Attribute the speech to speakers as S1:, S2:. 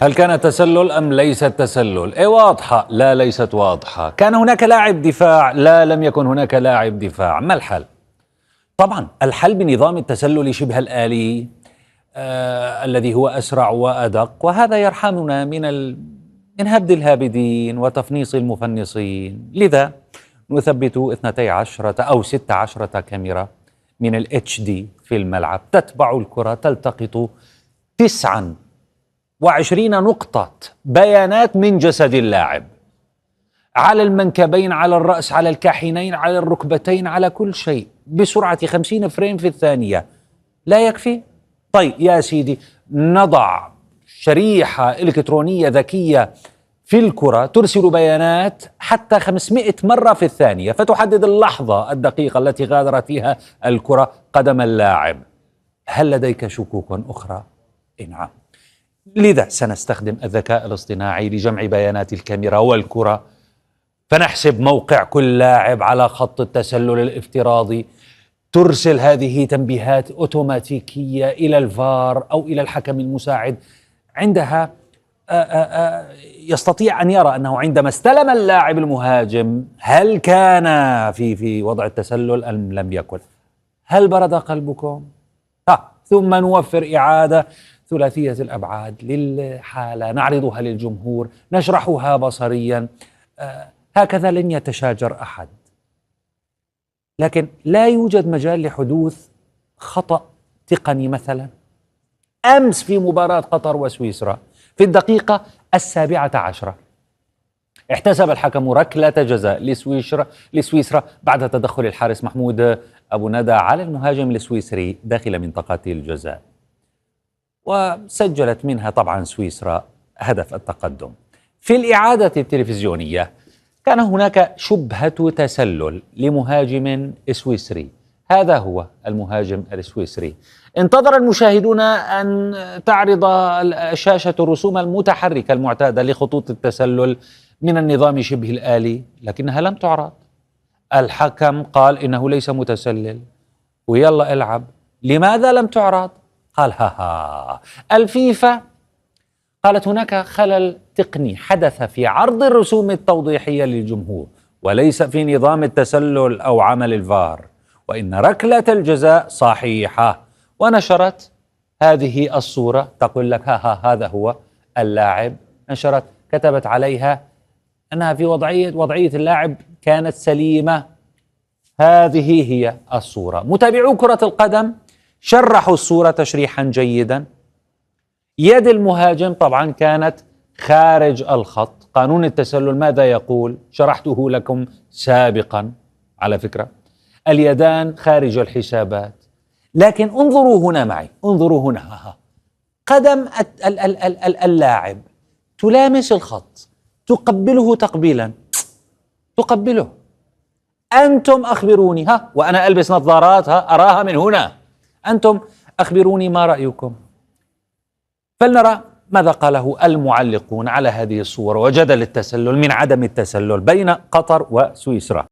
S1: هل كان تسلل أم ليست تسلل؟ إيه واضحة، لا ليست واضحة. كان هناك لاعب دفاع، لا لم يكن هناك لاعب دفاع. ما الحل؟ طبعا الحل بنظام التسلل شبه الآلي الذي هو أسرع وأدق، وهذا يرحمنا من هبد الهابدين وتفنيص المفنصين. لذا نثبت 12 أو 16 كاميرا من ال HD في الملعب تتبع الكرة، تلتقط 29 نقطة بيانات من جسد اللاعب، على المنكبين، على الرأس، على الكاحنين، على الركبتين، على كل شيء، بسرعة 50 فريم في الثانية. لا يكفي؟ طيب يا سيدي، نضع شريحة إلكترونية ذكية في الكرة ترسل بيانات حتى 500 مرة في الثانية، فتحدد اللحظة الدقيقة التي غادرت فيها الكرة قدم اللاعب. هل لديك شكوك أخرى؟ نعم. لذا سنستخدم الذكاء الاصطناعي لجمع بيانات الكاميرا والكرة، فنحسب موقع كل لاعب على خط التسلل الافتراضي. ترسل هذه تنبيهات أوتوماتيكية إلى الفار أو إلى الحكم المساعد. عندها يستطيع أن يرى أنه عندما استلم اللاعب المهاجم هل كان في وضع التسلل أم لم يكن. هل برد قلبكم؟ ثم نوفر إعادة ثلاثية الأبعاد للحالة، نعرضها للجمهور، نشرحها بصريا. هكذا لن يتشاجر أحد. لكن لا يوجد مجال لحدوث خطأ تقني. مثلا أمس في مباراة قطر وسويسرا في الدقيقة 17 احتسب الحكم ركلة جزاء لسويسرا بعد تدخل الحارس محمود أبو ندى على المهاجم السويسري داخل منطقة الجزاء، وسجلت منها طبعا سويسرا هدف التقدم. في الإعادة التلفزيونية كان هناك شبهة تسلل لمهاجم سويسري، هذا هو المهاجم السويسري. انتظر المشاهدون أن تعرض الشاشة الرسوم المتحركة المعتادة لخطوط التسلل من النظام شبه الآلي، لكنها لم تعرض. الحكم قال إنه ليس متسلل ويلا العب. لماذا لم تعرض؟ قال الفيفا قالت هناك خلل تقني حدث في عرض الرسوم التوضيحية للجمهور، وليس في نظام التسلل أو عمل الفار، وإن ركلة الجزاء صحيحة. ونشرت هذه الصورة تقول لك هذا هو اللاعب. نشرت كتبت عليها أنها في وضعية اللاعب كانت سليمة. هذه هي الصورة. متابعو كرة القدم شرحوا الصورة تشريحا جيدا. يد المهاجم طبعا كانت خارج الخط. قانون التسلل ماذا يقول؟ شرحته لكم سابقا على فكرة. اليدان خارج الحسابات. لكن انظروا هنا معي، انظروا هنا. قدم اللاعب تلامس الخط، تقبله تقبيلا، تقبله. أنتم أخبروني، وأنا ألبس نظارات أراها من هنا. أنتم أخبروني ما رأيكم؟ فلنرى ماذا قاله المعلقون على هذه الصور وجدل التسلل من عدم التسلل بين قطر وسويسرا.